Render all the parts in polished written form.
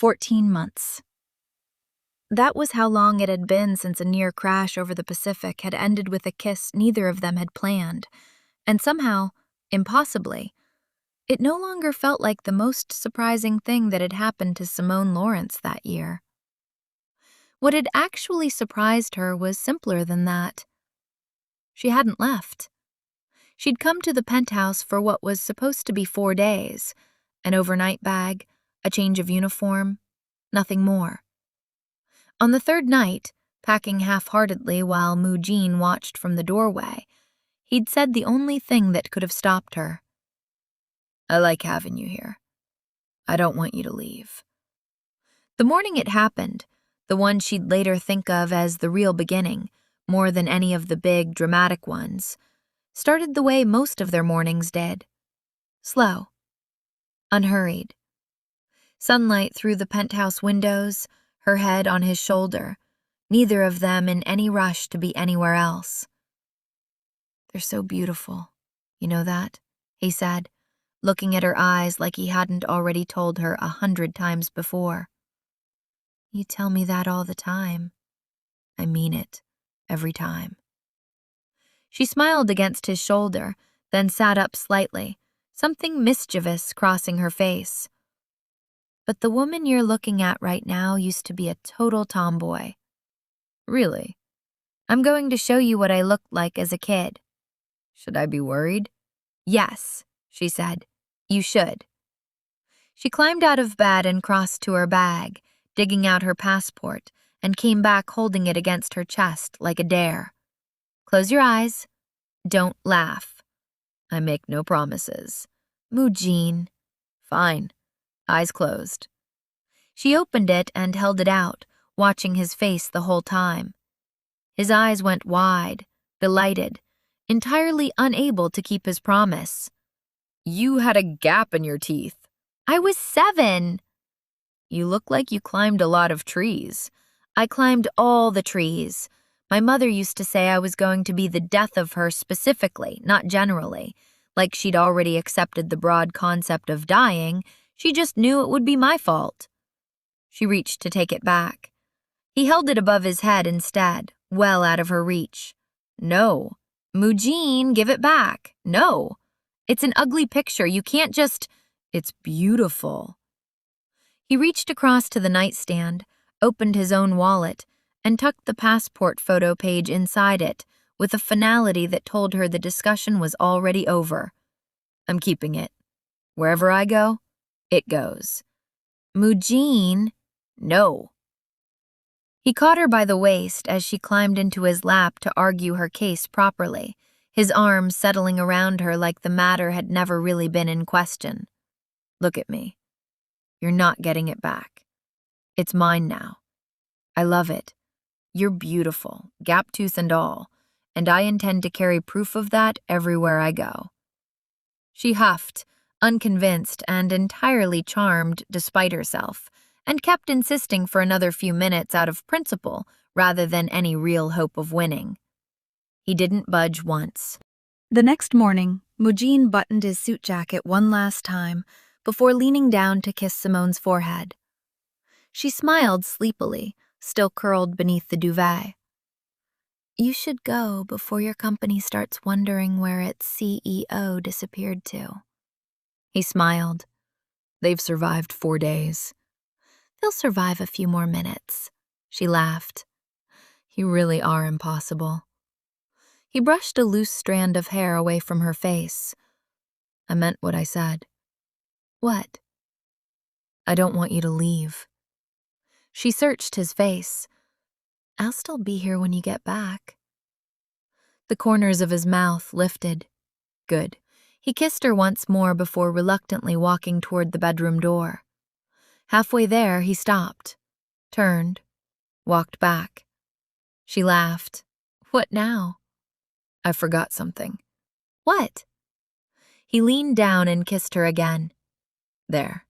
14 months. That was how long it had been since a near crash over the Pacific had ended with a kiss neither of them had planned, and somehow, impossibly, it no longer felt like the most surprising thing that had happened to Simone Lawrence that year. What had actually surprised her was simpler than that. She hadn't left. She'd come to the penthouse for what was supposed to be 4 days, an overnight bag, a change of uniform, nothing more. On the third night, packing half-heartedly while Mu-jin watched from the doorway, he'd said the only thing that could have stopped her. "I like having you here. I don't want you to leave." The morning it happened, the one she'd later think of as the real beginning, more than any of the big, dramatic ones, started the way most of their mornings did. Slow. Unhurried. Sunlight through the penthouse windows, her head on his shoulder, neither of them in any rush to be anywhere else. "They're so beautiful, you know that?" he said, looking at her eyes like he hadn't already told her 100 times before. "You tell me that all the time." "I mean it, every time." She smiled against his shoulder, then sat up slightly, something mischievous crossing her face. "But the woman you're looking at right now used to be a total tomboy." "Really?" "I'm going to show you what I looked like as a kid." "Should I be worried?" "Yes," she said. "You should." She climbed out of bed and crossed to her bag, digging out her passport, and came back holding it against her chest like a dare. "Close your eyes. Don't laugh." "I make no promises." "Mu-jin." "Fine. Eyes closed." She opened it and held it out, watching his face the whole time. His eyes went wide, delighted, entirely unable to keep his promise. "You had a gap in your teeth." "I was 7. "You look like you climbed a lot of trees." "I climbed all the trees. My mother used to say I was going to be the death of her specifically, not generally. Like she'd already accepted the broad concept of dying, she just knew it would be my fault." She reached to take it back. He held it above his head instead, well out of her reach. "No. Mu-jin, give it back. No. It's an ugly picture. You can't just—" "It's beautiful." He reached across to the nightstand, opened his own wallet, and tucked the passport photo page inside it, with a finality that told her the discussion was already over. "I'm keeping it. Wherever I go, it goes." "Mu-jin." "No." He caught her by the waist as she climbed into his lap to argue her case properly, his arms settling around her like the matter had never really been in question. "Look at me. You're not getting it back. It's mine now. I love it. You're beautiful, gap tooth and all, and I intend to carry proof of that everywhere I go." She huffed, unconvinced and entirely charmed despite herself, and kept insisting for another few minutes out of principle rather than any real hope of winning. He didn't budge once. The next morning, Mu-jin buttoned his suit jacket one last time before leaning down to kiss Simone's forehead. She smiled sleepily, still curled beneath the duvet. "You should go before your company starts wondering where its CEO disappeared to." He smiled. "They've survived 4 days. "They'll survive a few more minutes." She laughed. "You really are impossible." He brushed a loose strand of hair away from her face. "I meant what I said." "What?" "I don't want you to leave." She searched his face. "I'll still be here when you get back." The corners of his mouth lifted. Good. He kissed her once more before reluctantly walking toward the bedroom door. Halfway there, he stopped, turned, walked back. She laughed. "What now?" "I forgot something." "What?" He leaned down and kissed her again. "There."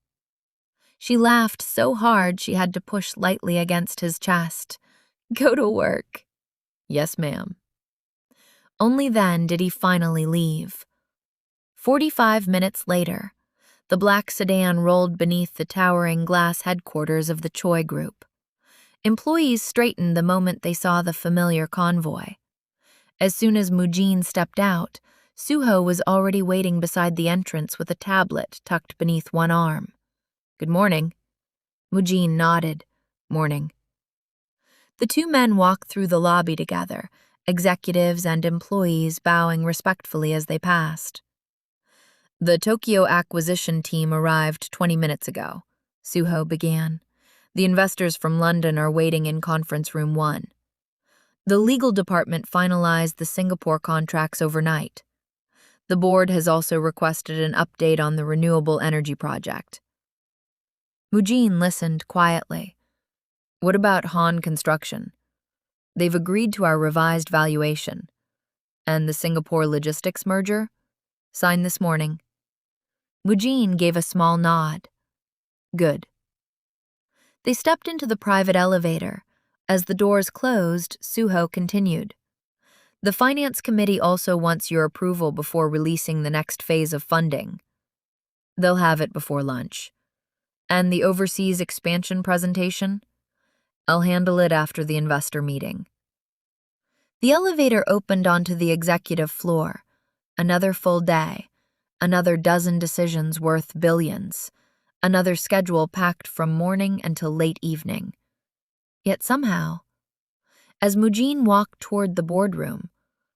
She laughed so hard she had to push lightly against his chest. "Go to work." "Yes, ma'am." Only then did he finally leave. 45 minutes later, The black sedan rolled beneath the towering glass headquarters of the Choi Group. Employees straightened the moment they saw the familiar convoy. As soon as Mu-jin stepped out, Suho was already waiting beside the entrance with a tablet tucked beneath one arm. "Good morning." Mu-jin nodded. "Morning." The two men walked through the lobby together, executives and employees bowing respectfully as they passed. "The Tokyo acquisition team arrived 20 minutes ago," Suho began. "The investors from London are waiting in conference room 1. The legal department finalized the Singapore contracts overnight. The board has also requested an update on the renewable energy project." Mu-jin listened quietly. "What about Han Construction? They've agreed to our revised valuation. And the Singapore logistics merger? Signed this morning." Mu-jin gave a small nod. "Good." They stepped into the private elevator. As the doors closed, Suho continued. "The Finance Committee also wants your approval before releasing the next phase of funding. They'll have it before lunch. And the overseas expansion presentation? I'll handle it after the investor meeting." The elevator opened onto the executive floor. Another full day. Another dozen decisions worth billions. Another schedule packed from morning until late evening. Yet somehow, as Mu-jin walked toward the boardroom,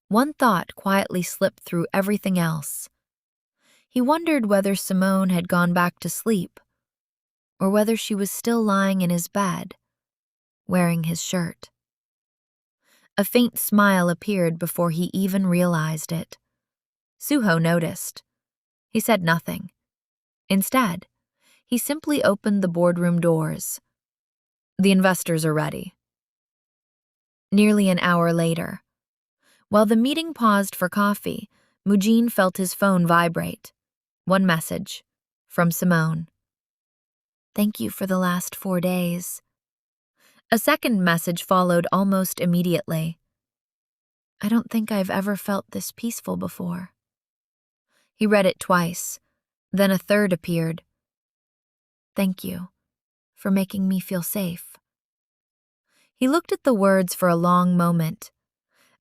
one thought quietly slipped through everything else. He wondered whether Simone had gone back to sleep, or whether she was still lying in his bed, wearing his shirt. A faint smile appeared before he even realized it. Suho noticed. He said nothing. Instead, he simply opened the boardroom doors. "The investors are ready." Nearly an hour later, while the meeting paused for coffee, Mu-jin felt his phone vibrate. One message, from Simone. "Thank you for the last 4 days." A second message followed almost immediately. "I don't think I've ever felt this peaceful before." He read it twice. Then a third appeared. "Thank you for making me feel safe." He looked at the words for a long moment.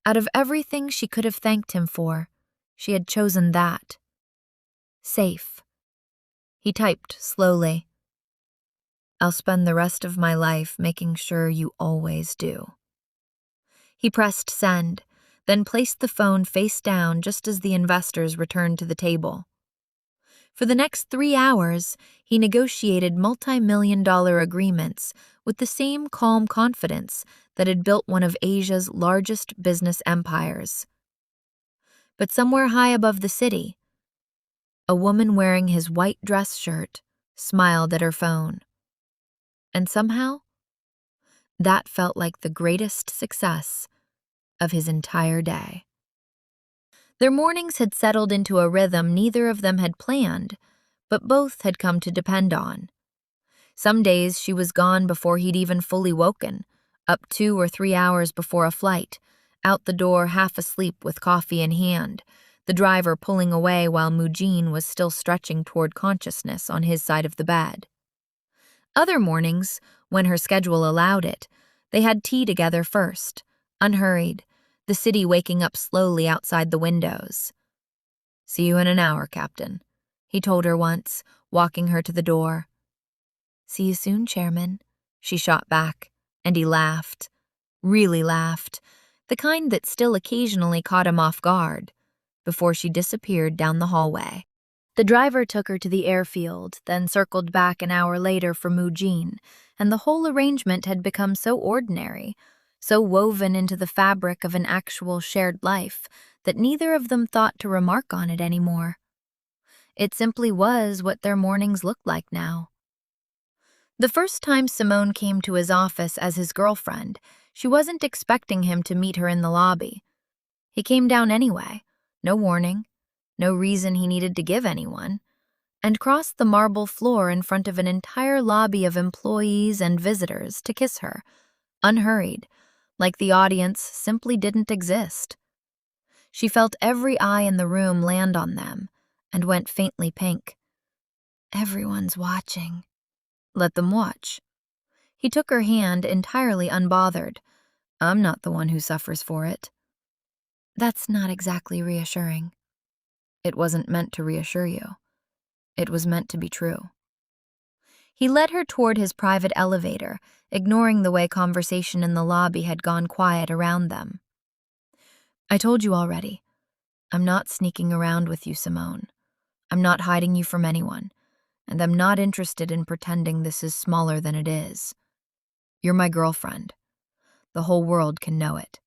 Out of everything she could have thanked him for, she had chosen that. Safe. He typed slowly. "I'll spend the rest of my life making sure you always do." He pressed send, then placed the phone face down just as the investors returned to the table. For the next 3 hours, he negotiated multi-million-dollar agreements with the same calm confidence that had built one of Asia's largest business empires. But somewhere high above the city, a woman wearing his white dress shirt smiled at her phone. And somehow, that felt like the greatest success of his entire day. Their mornings had settled into a rhythm neither of them had planned, but both had come to depend on. Some days she was gone before he'd even fully woken, up 2 or 3 hours before a flight, out the door half asleep with coffee in hand, the driver pulling away while Mu-jin was still stretching toward consciousness on his side of the bed. Other mornings, when her schedule allowed it, they had tea together first, unhurried, the city waking up slowly outside the windows. "See you in an hour, Captain," he told her once, walking her to the door. "See you soon, Chairman," she shot back, and he laughed. Really laughed, the kind that still occasionally caught him off guard, before she disappeared down the hallway. The driver took her to the airfield, then circled back an hour later for Mu-jin, and the whole arrangement had become so ordinary, so woven into the fabric of an actual shared life, that neither of them thought to remark on it anymore. It simply was what their mornings looked like now. The first time Simone came to his office as his girlfriend, she wasn't expecting him to meet her in the lobby. He came down anyway, no warning, no reason he needed to give anyone, and crossed the marble floor in front of an entire lobby of employees and visitors to kiss her, unhurried, like the audience simply didn't exist. She felt every eye in the room land on them and went faintly pink. Everyone's watching. Let them watch. He took her hand, entirely unbothered. I'm not the one who suffers for it. That's not exactly reassuring. It wasn't meant to reassure you. It was meant to be true. He led her toward his private elevator, ignoring the way conversation in the lobby had gone quiet around them. I told you already. I'm not sneaking around with you, Simone. I'm not hiding you from anyone, and I'm not interested in pretending this is smaller than it is. You're my girlfriend. The whole world can know it.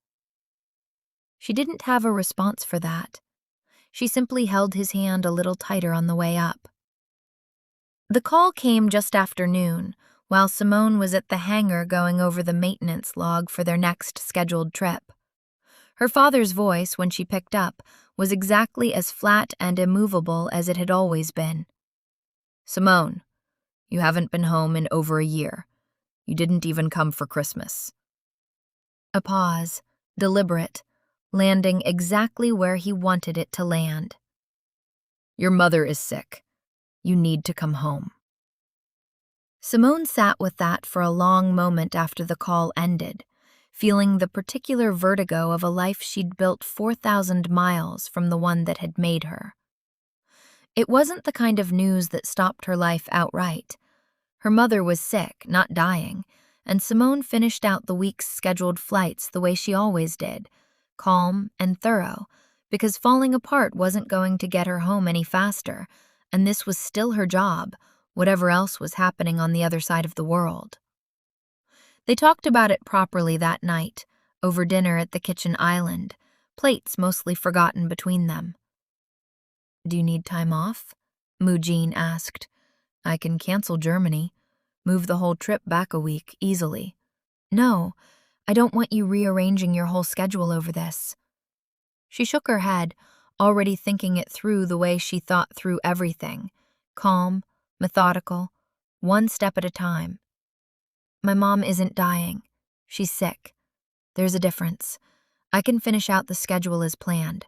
She didn't have a response for that. She simply held his hand a little tighter on the way up. The call came just after noon, while Simone was at the hangar going over the maintenance log for their next scheduled trip. Her father's voice, when she picked up, was exactly as flat and immovable as it had always been. Simone, you haven't been home in over a year. You didn't even come for Christmas. A pause, deliberate, landing exactly where he wanted it to land. Your mother is sick. You need to come home. Simone sat with that for a long moment after the call ended, feeling the particular vertigo of a life she'd built 4,000 miles from the one that had made her. It wasn't the kind of news that stopped her life outright. Her mother was sick, not dying, and Simone finished out the week's scheduled flights the way she always did, calm and thorough, because falling apart wasn't going to get her home any faster, and this was still her job, whatever else was happening on the other side of the world. They talked about it properly that night, over dinner at the kitchen island, plates mostly forgotten between them. Do you need time off? Mu-jin asked. I can cancel Germany, move the whole trip back a week, easily. No, I don't want you rearranging your whole schedule over this. She shook her head, already thinking it through the way she thought through everything, calm, methodical, one step at a time. My mom isn't dying. She's sick. There's a difference. I can finish out the schedule as planned.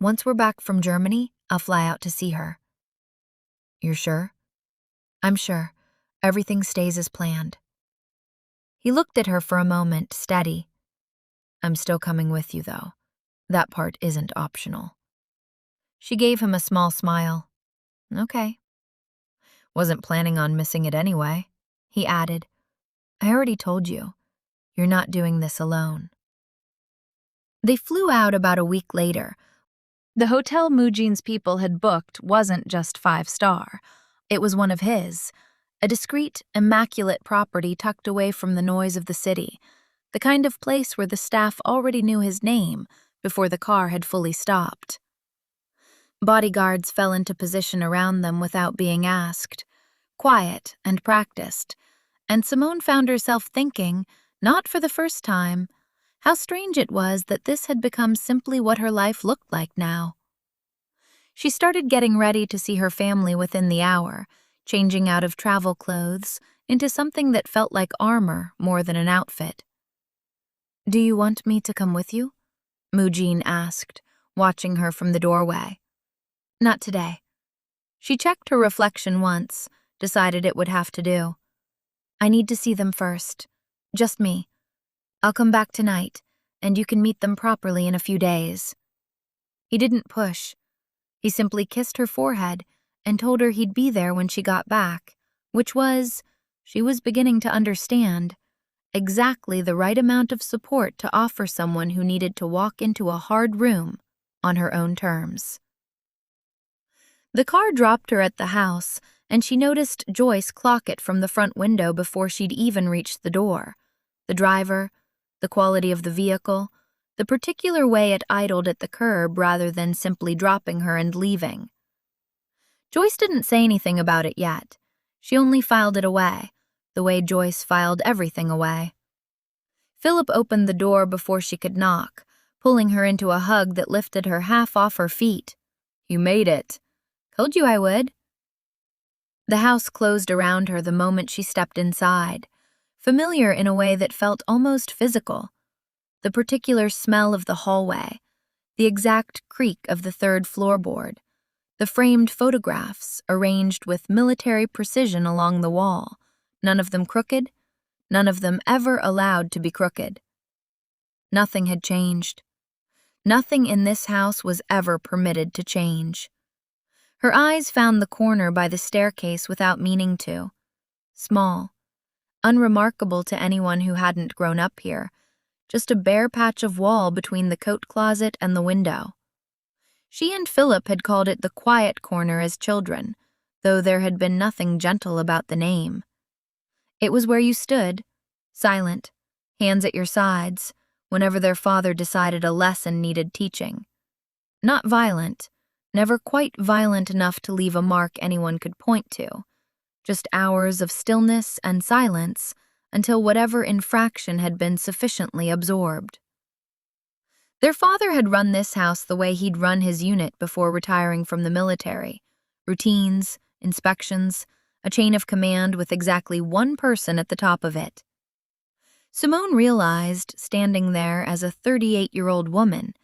Once we're back from Germany, I'll fly out to see her. You're sure? I'm sure. Everything stays as planned. He looked at her for a moment, steady. I'm still coming with you, though. That part isn't optional. She gave him a small smile. Okay. Wasn't planning on missing it anyway, he added. I already told you. You're not doing this alone. They flew out about a week later. The hotel Mu-jin's people had booked wasn't just 5-star. It was one of his, a discreet, immaculate property tucked away from the noise of the city, the kind of place where the staff already knew his name before the car had fully stopped. Bodyguards fell into position around them without being asked, quiet and practiced, and Simone found herself thinking, not for the first time, how strange it was that this had become simply what her life looked like now. She started getting ready to see her family within the hour, changing out of travel clothes into something that felt like armor more than an outfit. Do you want me to come with you? Mu-jin asked, watching her from the doorway. Not today. She checked her reflection once, decided it would have to do. I need to see them first. Just me. I'll come back tonight, and you can meet them properly in a few days. He didn't push. He simply kissed her forehead and told her he'd be there when she got back, which was, she was beginning to understand, exactly the right amount of support to offer someone who needed to walk into a hard room on her own terms. The car dropped her at the house, and she noticed Joyce clock it from the front window before she'd even reached the door. The driver, the quality of the vehicle, the particular way it idled at the curb rather than simply dropping her and leaving. Joyce didn't say anything about it yet. She only filed it away, the way Joyce filed everything away. Philip opened the door before she could knock, pulling her into a hug that lifted her half off her feet. You made it. Told you I would. The house closed around her the moment she stepped inside, familiar in a way that felt almost physical. The particular smell of the hallway, the exact creak of the third floorboard, The framed photographs, arranged with military precision along the wall, none of them crooked, none of them ever allowed to be crooked. Nothing had changed. Nothing in this house was ever permitted to change. Her eyes found the corner by the staircase without meaning to. Small, unremarkable to anyone who hadn't grown up here, just a bare patch of wall between the coat closet and the window. She and Philip had called it the quiet corner as children, though there had been nothing gentle about the name. It was where you stood, silent, hands at your sides, whenever their father decided a lesson needed teaching. Not violent, never quite violent enough to leave a mark anyone could point to. Just hours of stillness and silence until whatever infraction had been sufficiently absorbed. Their father had run this house the way he'd run his unit before retiring from the military. Routines, inspections, a chain of command with exactly one person at the top of it. Simone realized, standing there as a 38-year-old woman,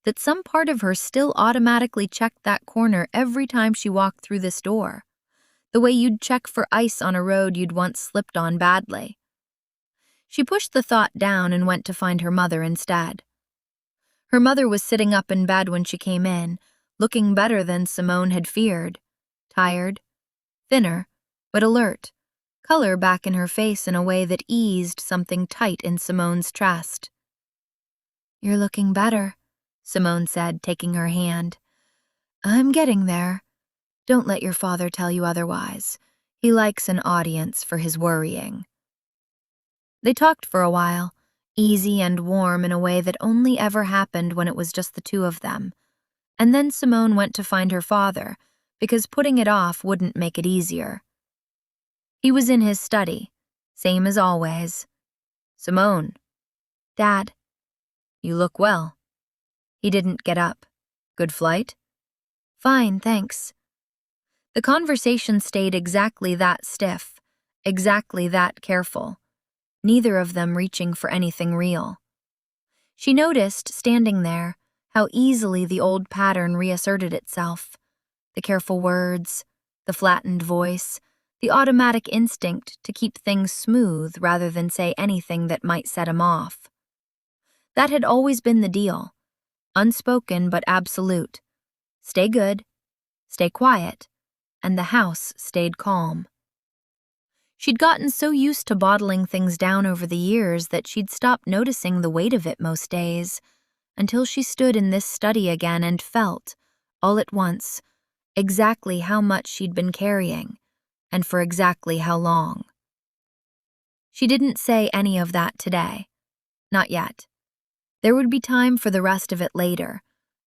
that some part of her still automatically checked that corner every time she walked through this door, the way you'd check for ice on a road you'd once slipped on badly. She pushed the thought down and went to find her mother instead. Her mother was sitting up in bed when she came in, looking better than Simone had feared. Tired, thinner, but alert, color back in her face in a way that eased something tight in Simone's chest. "You're looking better," Simone said, taking her hand. "I'm getting there. Don't let your father tell you otherwise. He likes an audience for his worrying." They talked for a while, easy and warm in a way that only ever happened when it was just the two of them. And then Simone went to find her father, because putting it off wouldn't make it easier. He was in his study, same as always. "Simone." "Dad." "You look well." He didn't get up. "Good flight?" "Fine, thanks." The conversation stayed exactly that stiff, exactly that careful, neither of them reaching for anything real. She noticed, standing there, how easily the old pattern reasserted itself. The careful words, the flattened voice, the automatic instinct to keep things smooth rather than say anything that might set him off. That had always been the deal, unspoken but absolute. Stay good, stay quiet, and the house stayed calm. She'd gotten so used to bottling things down over the years that she'd stopped noticing the weight of it most days, until she stood in this study again and felt, all at once, exactly how much she'd been carrying, and for exactly how long. She didn't say any of that today. Not yet. There would be time for the rest of it later,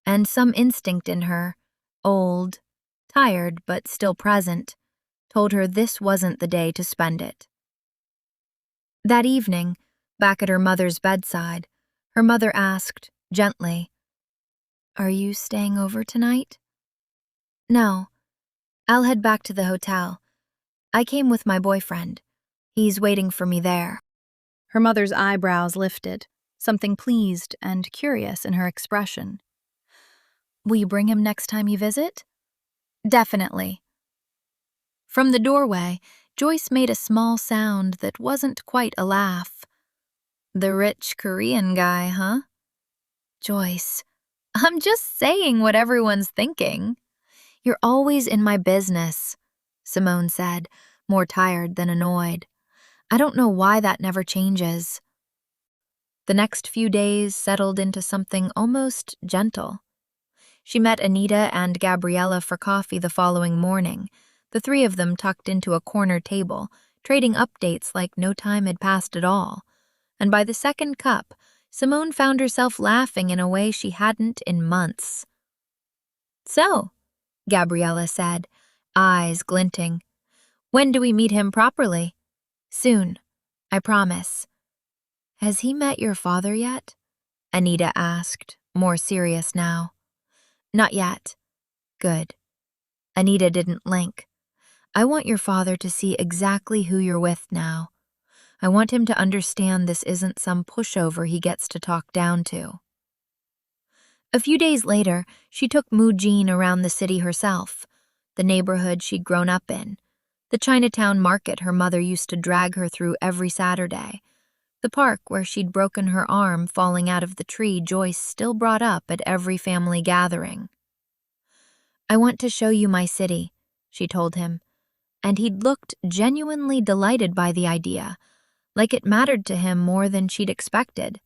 and some instinct in her, old, tired but still present, told her this wasn't the day to spend it. That evening, back at her mother's bedside, her mother asked, gently, "Are you staying over tonight?" "No. I'll head back to the hotel. I came with my boyfriend. He's waiting for me there." Her mother's eyebrows lifted, something pleased and curious in her expression. "Will you bring him next time you visit?" "Definitely." From the doorway, Joyce made a small sound that wasn't quite a laugh. "The rich Korean guy, huh?" "Joyce, I'm just saying what everyone's thinking." "You're always in my business," Simone said, more tired than annoyed. "I don't know why that never changes." The next few days settled into something almost gentle. She met Anita and Gabriella for coffee the following morning, the three of them tucked into a corner table, trading updates like no time had passed at all. And by the second cup, Simone found herself laughing in a way she hadn't in months. "So," Gabriella said, eyes glinting, "when do we meet him properly?" "Soon, I promise." "Has he met your father yet?" Anita asked, more serious now. "Not yet." "Good." Anita didn't blink. "I want your father to see exactly who you're with now. I want him to understand this isn't some pushover he gets to talk down to." A few days later, she took Mu-jin around the city herself, the neighborhood she'd grown up in, the Chinatown market her mother used to drag her through every Saturday, the park where she'd broken her arm falling out of the tree Joyce still brought up at every family gathering. "I want to show you my city," she told him, and he'd looked genuinely delighted by the idea, like it mattered to him more than she'd expected.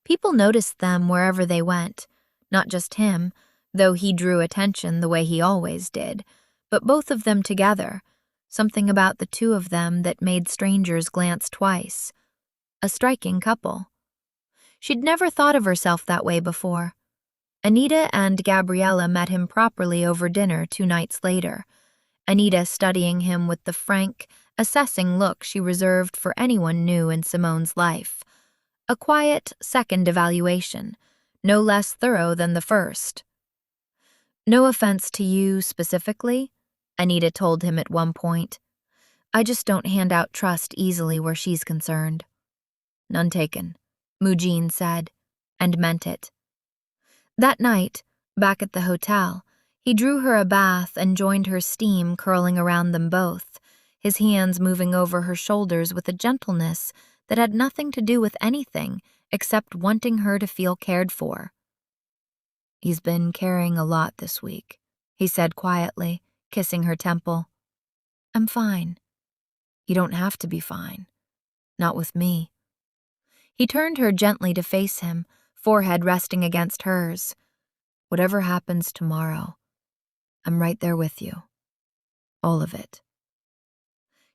People noticed them wherever they went, not just him, though he drew attention the way he always did, but both of them together, something about the two of them that made strangers glance twice. A striking couple. She'd never thought of herself that way before. Anita and Gabriella met him properly over dinner 2 nights later, Anita studying him with the frank, assessing look she reserved for anyone new in Simone's life. A quiet second evaluation, no less thorough than the first. "No offense to you specifically," Anita told him at one point. "I just don't hand out trust easily where she's concerned." "None taken," Mu-jin said, and meant it. That night, back at the hotel, he drew her a bath and joined her steam curling around them both, his hands moving over her shoulders with a gentleness that had nothing to do with anything except wanting her to feel cared for. "He's been carrying a lot this week," he said quietly, kissing her temple. "I'm fine." "You don't have to be fine. Not with me." He turned her gently to face him, forehead resting against hers. "Whatever happens tomorrow, I'm right there with you. All of it."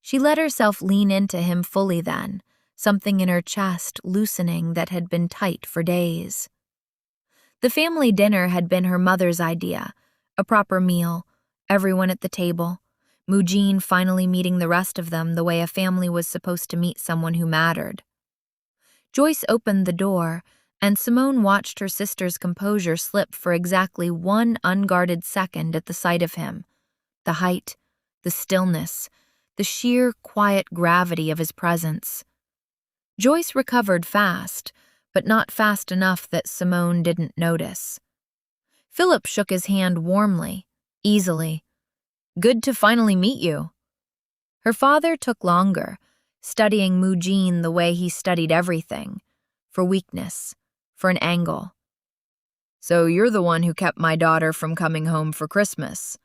She let herself lean into him fully then, something in her chest loosening that had been tight for days. The family dinner had been her mother's idea, a proper meal, everyone at the table, Mu-jin finally meeting the rest of them the way a family was supposed to meet someone who mattered. Joyce opened the door, and Simone watched her sister's composure slip for exactly 1 unguarded second at the sight of him. The height, the stillness, the sheer quiet gravity of his presence. Joyce recovered fast, but not fast enough that Simone didn't notice. Philip shook his hand warmly, easily. "Good to finally meet you." Her father took longer, studying Mu-jin the way he studied everything, for weakness, for an angle. "So you're the one who kept my daughter from coming home for Christmas."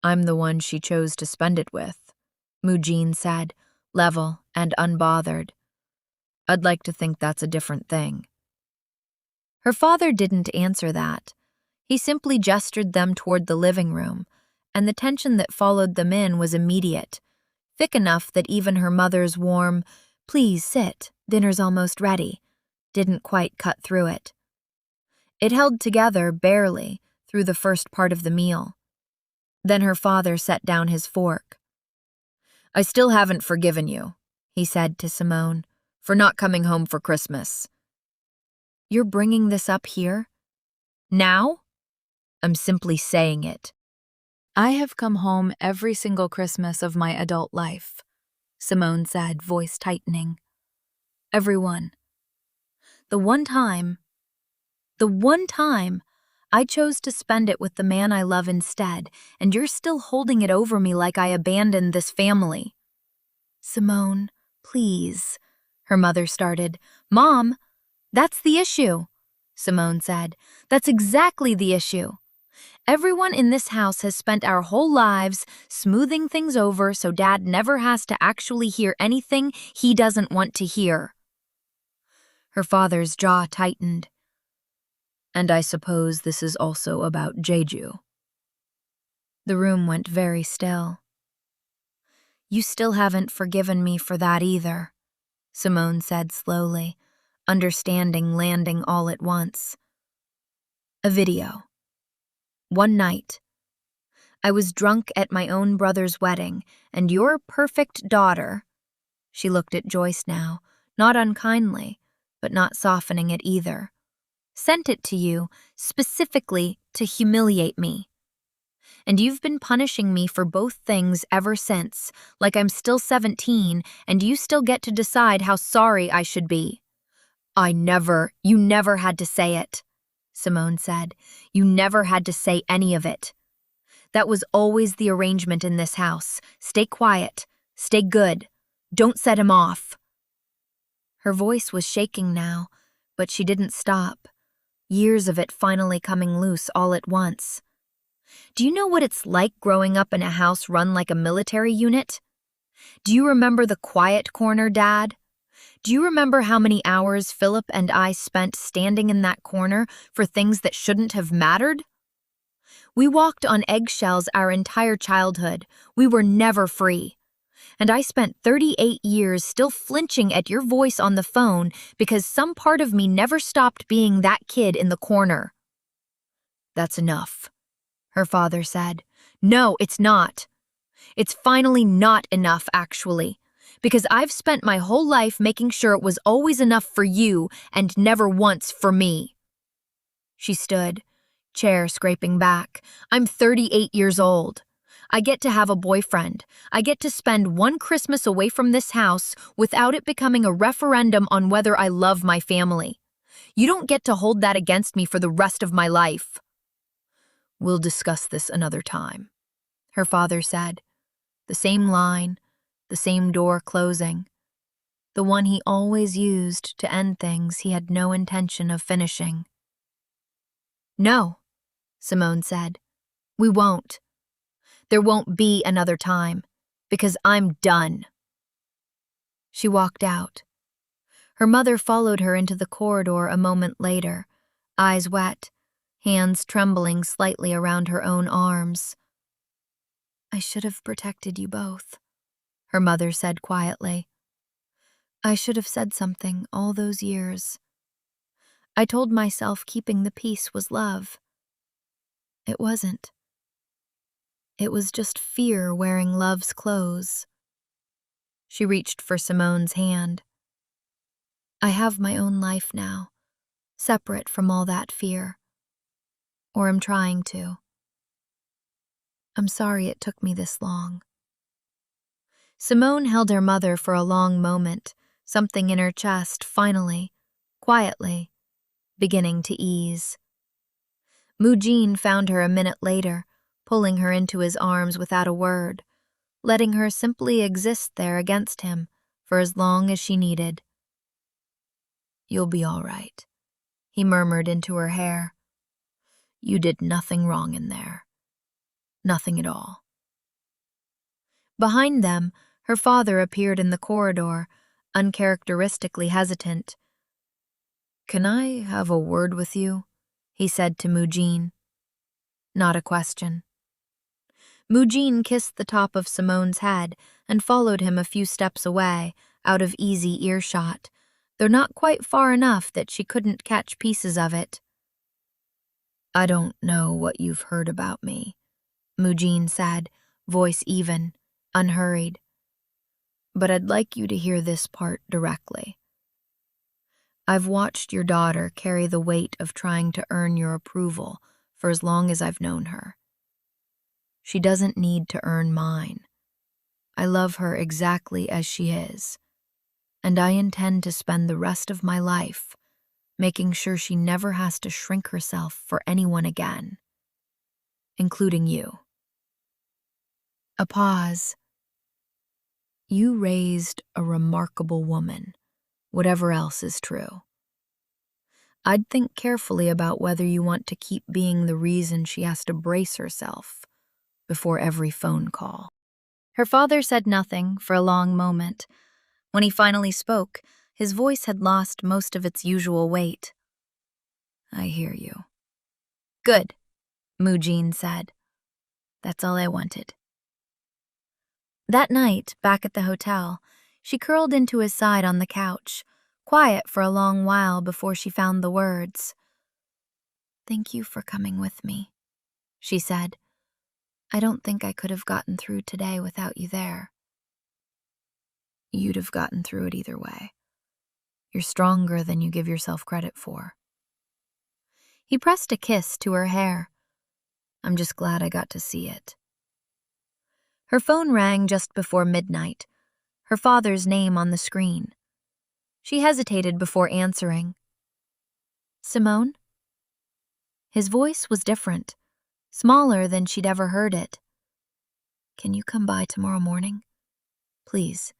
"I'm the one she chose to spend it with," Mu-jin said, level and unbothered. "I'd like to think that's a different thing." Her father didn't answer that. He simply gestured them toward the living room, and the tension that followed them in was immediate, thick enough that even her mother's warm, "Please sit, dinner's almost ready," didn't quite cut through it. It held together barely through the first part of the meal. Then her father set down his fork. "I still haven't forgiven you," he said to Simone, "for not coming home for Christmas." "You're bringing this up here? Now?" "I'm simply saying it." "I have come home every single Christmas of my adult life," Simone said, voice tightening. "Every one. The one time I chose to spend it with the man I love instead, and you're still holding it over me like I abandoned this family." "Simone, please," her mother started. "Mom, that's the issue," Simone said. "That's exactly the issue. Everyone in this house has spent our whole lives smoothing things over so Dad never has to actually hear anything he doesn't want to hear." Her father's jaw tightened. "And I suppose this is also about Jeju." The room went very still. "You still haven't forgiven me for that either," Simone said slowly, understanding landing all at once. A video. One night. I was drunk at my own brother's wedding, and your perfect daughter, she looked at Joyce now, not unkindly, but not softening it either, sent it to you specifically to humiliate me. And you've been punishing me for both things ever since, like I'm still 17 and you still get to decide how sorry I should be. You never had to say it." Simone said. "You never had to say any of it. That was always the arrangement in this house. Stay quiet. Stay good. Don't set him off." Her voice was shaking now, but she didn't stop. Years of it finally coming loose all at once. "Do you know what it's like growing up in a house run like a military unit? Do you remember the quiet corner, Dad? Do you remember how many hours Philip and I spent standing in that corner for things that shouldn't have mattered? We walked on eggshells our entire childhood. We were never free. And I spent 38 years still flinching at your voice on the phone because some part of me never stopped being that kid in the corner." "That's enough," her father said. "No, it's not. It's finally not enough, actually, because I've spent my whole life making sure it was always enough for you and never once for me." She stood, chair scraping back. "I'm 38 years old. I get to have a boyfriend. I get to spend one Christmas away from this house without it becoming a referendum on whether I love my family. You don't get to hold that against me for the rest of my life." "We'll discuss this another time," her father said. The same line, the same door closing, the one he always used to end things he had no intention of finishing. "No," Simone said. "We won't. There won't be another time, because I'm done." She walked out. Her mother followed her into the corridor a moment later, eyes wet, hands trembling slightly around her own arms. "I should have protected you both," her mother said quietly. "I should have said something all those years. I told myself keeping the peace was love. It wasn't. It was just fear wearing love's clothes." She reached for Simone's hand. "I have my own life now, separate from all that fear. Or I'm trying to. I'm sorry it took me this long." Simone held her mother for a long moment, something in her chest finally, quietly, beginning to ease. Mu-jin found her a minute later, pulling her into his arms without a word, letting her simply exist there against him for as long as she needed. "You'll be all right," he murmured into her hair. "You did nothing wrong in there. Nothing at all." Behind them, her father appeared in the corridor, uncharacteristically hesitant. "Can I have a word with you?" he said to Mu-jin. Not a question. Mu-jin kissed the top of Simone's head and followed him a few steps away, out of easy earshot, though not quite far enough that she couldn't catch pieces of it. "I don't know what you've heard about me," Mu-jin said, voice even, unhurried. "But I'd like you to hear this part directly. I've watched your daughter carry the weight of trying to earn your approval for as long as I've known her. She doesn't need to earn mine. I love her exactly as she is, and I intend to spend the rest of my life making sure she never has to shrink herself for anyone again, including you." A pause. "You raised a remarkable woman, whatever else is true. I'd think carefully about whether you want to keep being the reason she has to brace herself before every phone call." Her father said nothing for a long moment. When he finally spoke, his voice had lost most of its usual weight. "I hear you." "Good," Mu-jin said. "That's all I wanted." That night, back at the hotel, she curled into his side on the couch, quiet for a long while before she found the words. "Thank you for coming with me," she said. "I don't think I could have gotten through today without you there." "You'd have gotten through it either way. You're stronger than you give yourself credit for." He pressed a kiss to her hair. "I'm just glad I got to see it." Her phone rang just before midnight, her father's name on the screen. She hesitated before answering. "Simone?" His voice was different, smaller than she'd ever heard it. "Can you come by tomorrow morning? Please,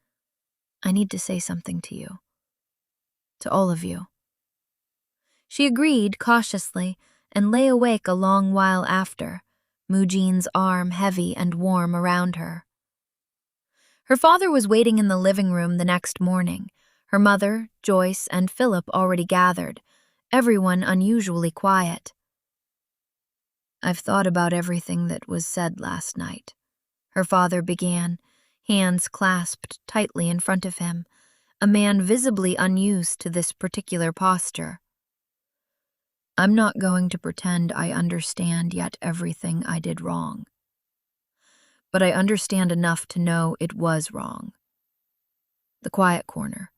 I need to say something to you. To all of you." She agreed cautiously and lay awake a long while after, Mu-jin's arm heavy and warm around her. Her father was waiting in the living room the next morning, her mother, Joyce, and Philip already gathered, everyone unusually quiet. "I've thought about everything that was said last night," her father began, hands clasped tightly in front of him, a man visibly unused to this particular posture. "I'm not going to pretend I understand yet everything I did wrong. But I understand enough to know it was wrong. The quiet corner,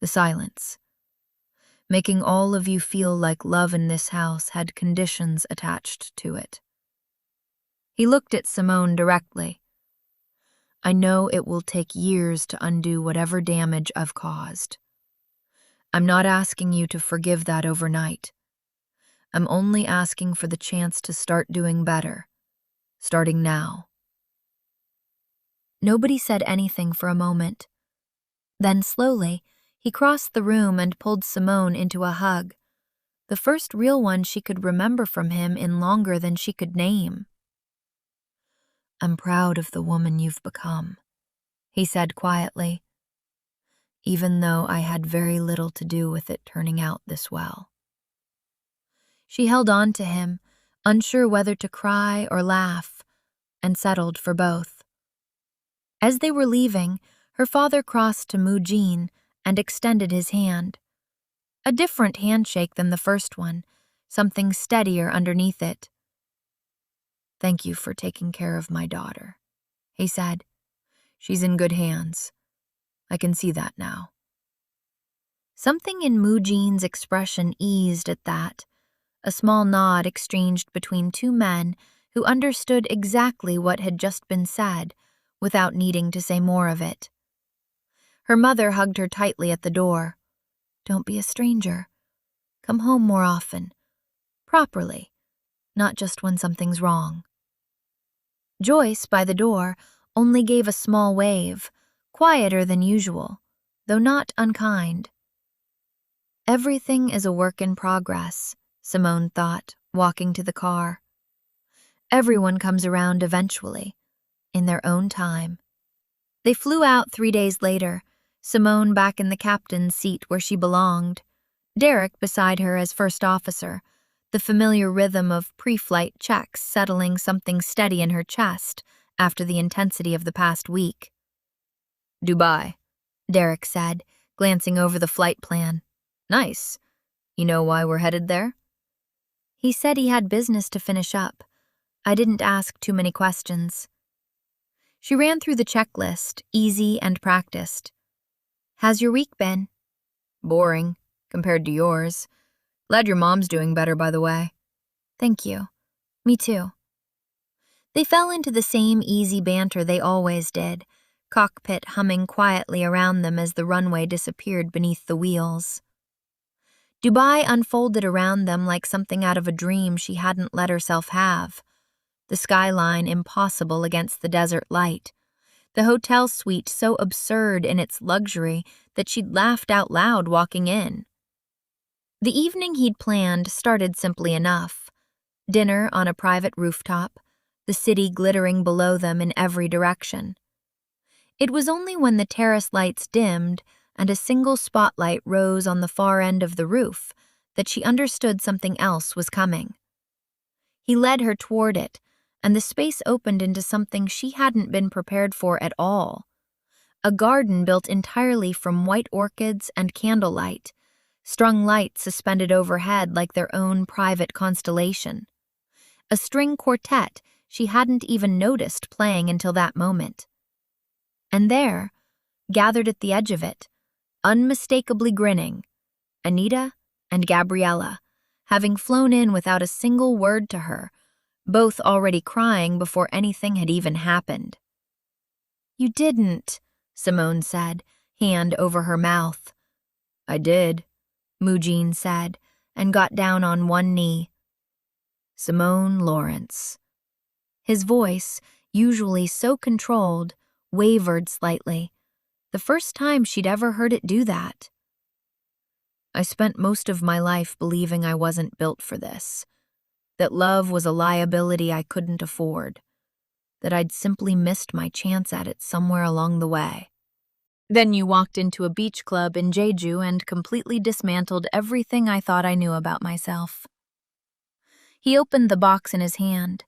the silence, making all of you feel like love in this house had conditions attached to it." He looked at Simone directly. "I know it will take years to undo whatever damage I've caused. I'm not asking you to forgive that overnight. I'm only asking for the chance to start doing better, starting now." Nobody said anything for a moment. Then slowly, he crossed the room and pulled Simone into a hug, the first real one she could remember from him in longer than she could name. "I'm proud of the woman you've become," he said quietly, "even though I had very little to do with it turning out this well." She held on to him, unsure whether to cry or laugh, and settled for both. As they were leaving, her father crossed to Mu-jin and extended his hand. A different handshake than the first one, something steadier underneath it. "Thank you for taking care of my daughter," he said. "She's in good hands. I can see that now." Something in Mu-jin's expression eased at that, a small nod exchanged between two men who understood exactly what had just been said without needing to say more of it. Her mother hugged her tightly at the door. "Don't be a stranger. Come home more often. Properly, not just when something's wrong." Joyce, by the door, only gave a small wave, quieter than usual, though not unkind. Everything is a work in progress, Simone thought, walking to the car. Everyone comes around eventually, in their own time. They flew out 3 days later, Simone back in the captain's seat where she belonged, Derek beside her as first officer, the familiar rhythm of pre-flight checks settling something steady in her chest after the intensity of the past week. "Dubai," Derek said, glancing over the flight plan. "Nice. You know why we're headed there?" "He said he had business to finish up. I didn't ask too many questions." She ran through the checklist, easy and practiced. "How's your week been?" "Boring, compared to yours. Glad your mom's doing better, by the way." "Thank you. Me too." They fell into the same easy banter they always did, cockpit humming quietly around them as the runway disappeared beneath the wheels. Dubai unfolded around them like something out of a dream she hadn't let herself have. The skyline impossible against the desert light. The hotel suite so absurd in its luxury that she'd laughed out loud walking in. The evening he'd planned started simply enough. Dinner on a private rooftop, the city glittering below them in every direction. It was only when the terrace lights dimmed and a single spotlight rose on the far end of the roof that she understood something else was coming. He led her toward it, and the space opened into something she hadn't been prepared for at all. A garden built entirely from white orchids and candlelight, strung lights suspended overhead like their own private constellation. A string quartet she hadn't even noticed playing until that moment. And there, gathered at the edge of it, unmistakably grinning, Anita and Gabriella, having flown in without a single word to her, both already crying before anything had even happened. "You didn't," Simone said, hand over her mouth. "I did," Mu-jin said, and got down on one knee. Simone Lawrence. His voice, usually so controlled, wavered slightly. The first time she'd ever heard it do that. I spent most of my life believing I wasn't built for this, that love was a liability I couldn't afford, that I'd simply missed my chance at it somewhere along the way. Then you walked into a beach club in Jeju and completely dismantled everything I thought I knew about myself. He opened the box in his hand,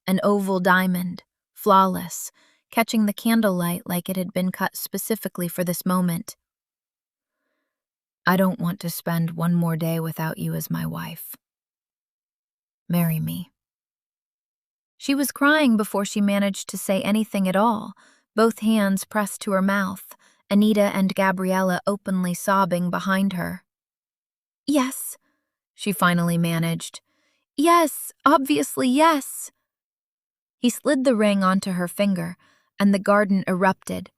an oval diamond, flawless, catching the candlelight like it had been cut specifically for this moment. I don't want to spend one more day without you as my wife. Marry me. She was crying before she managed to say anything at all, both hands pressed to her mouth, Anita and Gabriella openly sobbing behind her. Yes, she finally managed. Yes, obviously yes. He slid the ring onto her finger, and the garden erupted,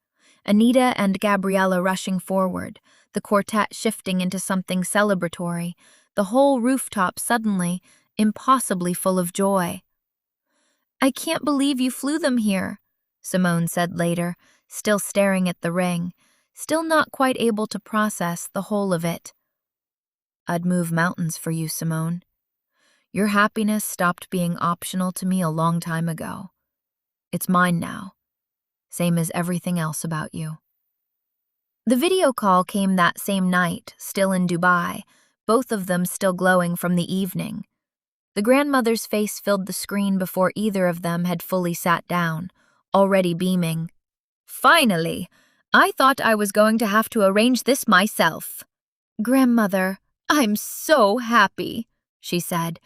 Anita and Gabriella rushing forward, the quartet shifting into something celebratory, the whole rooftop suddenly, impossibly full of joy. I can't believe you flew them here, Simone said later, still staring at the ring, still not quite able to process the whole of it. I'd move mountains for you, Simone. Your happiness stopped being optional to me a long time ago. It's mine now, same as everything else about you. The video call came that same night, still in Dubai, both of them still glowing from the evening. The grandmother's face filled the screen before either of them had fully sat down, already beaming. Finally! I thought I was going to have to arrange this myself. Grandmother, I'm so happy, she said,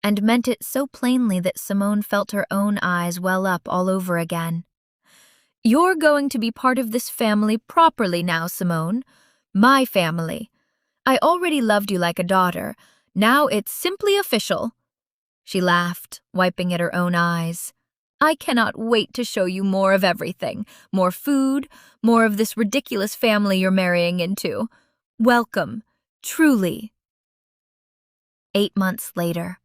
and meant it so plainly that Simone felt her own eyes well up all over again. You're going to be part of this family properly now, Simone. My family. I already loved you like a daughter. Now it's simply official. She laughed, wiping at her own eyes. I cannot wait to show you more of everything. More food, more of this ridiculous family you're marrying into. Welcome, truly. 8 months later.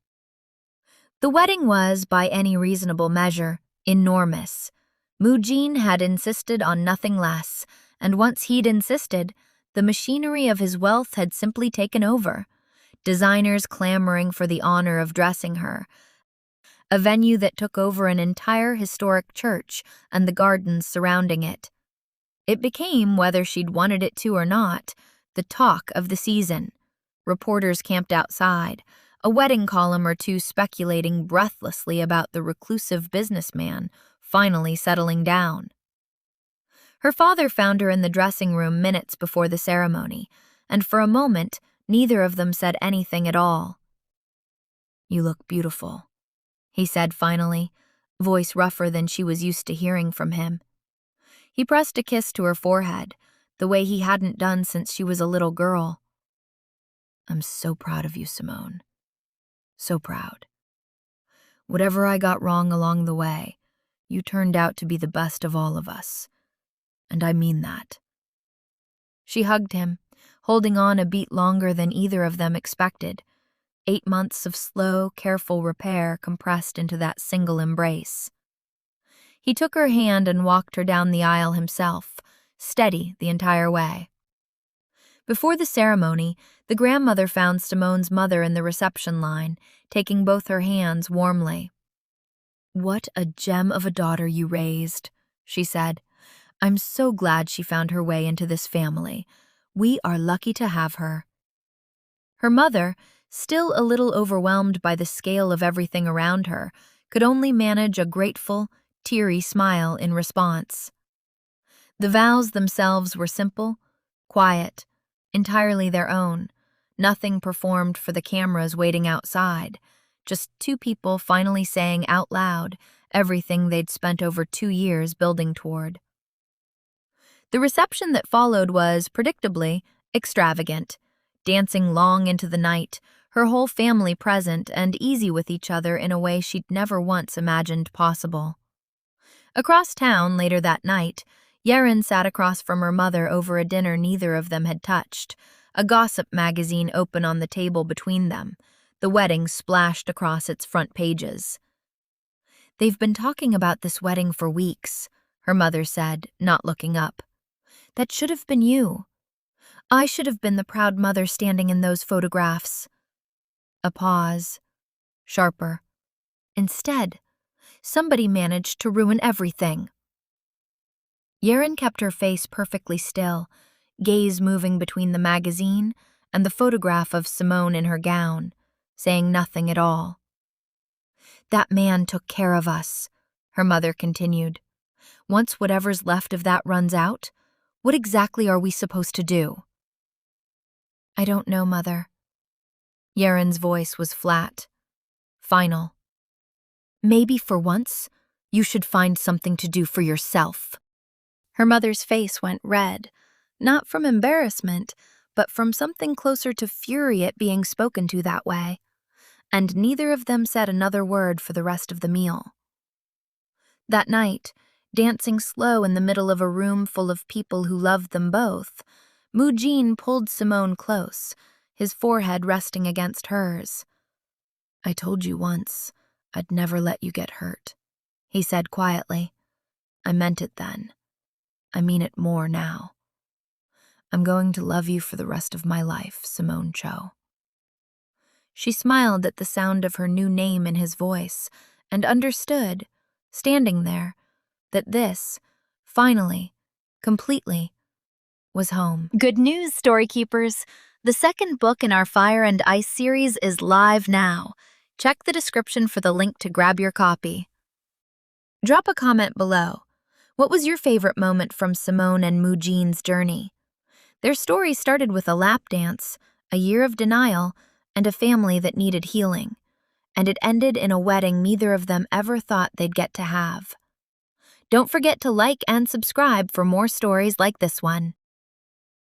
The wedding was, by any reasonable measure, enormous. Mu-jin had insisted on nothing less, and once he'd insisted, the machinery of his wealth had simply taken over. Designers clamoring for the honor of dressing her. A venue that took over an entire historic church and the gardens surrounding it. It became, whether she'd wanted it to or not, the talk of the season. Reporters camped outside, a wedding column or two speculating breathlessly about the reclusive businessman finally settling down. Her father found her in the dressing room minutes before the ceremony, and for a moment, neither of them said anything at all. You look beautiful, he said finally, voice rougher than she was used to hearing from him. He pressed a kiss to her forehead, the way he hadn't done since she was a little girl. I'm so proud of you, Simone. So proud. Whatever I got wrong along the way, you turned out to be the best of all of us. And I mean that. She hugged him, holding on a beat longer than either of them expected. 8 months of slow, careful repair compressed into that single embrace. He took her hand and walked her down the aisle himself, steady the entire way. Before the ceremony, the grandmother found Simone's mother in the reception line, taking both her hands warmly. What a gem of a daughter you raised, she said. I'm so glad she found her way into this family. We are lucky to have her. Her mother, still a little overwhelmed by the scale of everything around her, could only manage a grateful, teary smile in response. The vows themselves were simple, quiet, entirely their own, nothing performed for the cameras waiting outside, just two people finally saying out loud everything they'd spent over 2 years building toward. The reception that followed was, predictably, extravagant, dancing long into the night, her whole family present and easy with each other in a way she'd never once imagined possible. Across town later that night, Yeren sat across from her mother over a dinner neither of them had touched, a gossip magazine open on the table between them, The wedding splashed across its front pages. "They've been talking about this wedding for weeks," her mother said, not looking up. "That should have been you. I should have been the proud mother standing in those photographs." A pause. Sharper. "Instead, somebody managed to ruin everything." Yeren kept her face perfectly still, gaze moving between the magazine and the photograph of Simone in her gown, saying nothing at all. "That man took care of us," her mother continued. "Once whatever's left of that runs out, what exactly are we supposed to do?" "I don't know, Mother." Yeren's voice was flat, final. "Maybe for once, you should find something to do for yourself." Her mother's face went red, not from embarrassment, but from something closer to fury at being spoken to that way, and neither of them said another word for the rest of the meal. That night, dancing slow in the middle of a room full of people who loved them both, Mu-jin pulled Simone close, his forehead resting against hers. "I told you once, I'd never let you get hurt," he said quietly. "I meant it then. I mean it more now. I'm going to love you for the rest of my life, Simone Cho." She smiled at the sound of her new name in his voice and understood, standing there, that this, finally, completely, was home. Good news, Storykeepers! The second book in our Fire and Ice series is live now. Check the description for the link to grab your copy. Drop a comment below. What was your favorite moment from Simone and Mu-jin's journey? Their story started with a lap dance, a year of denial, and a family that needed healing. And it ended in a wedding neither of them ever thought they'd get to have. Don't forget to like and subscribe for more stories like this one.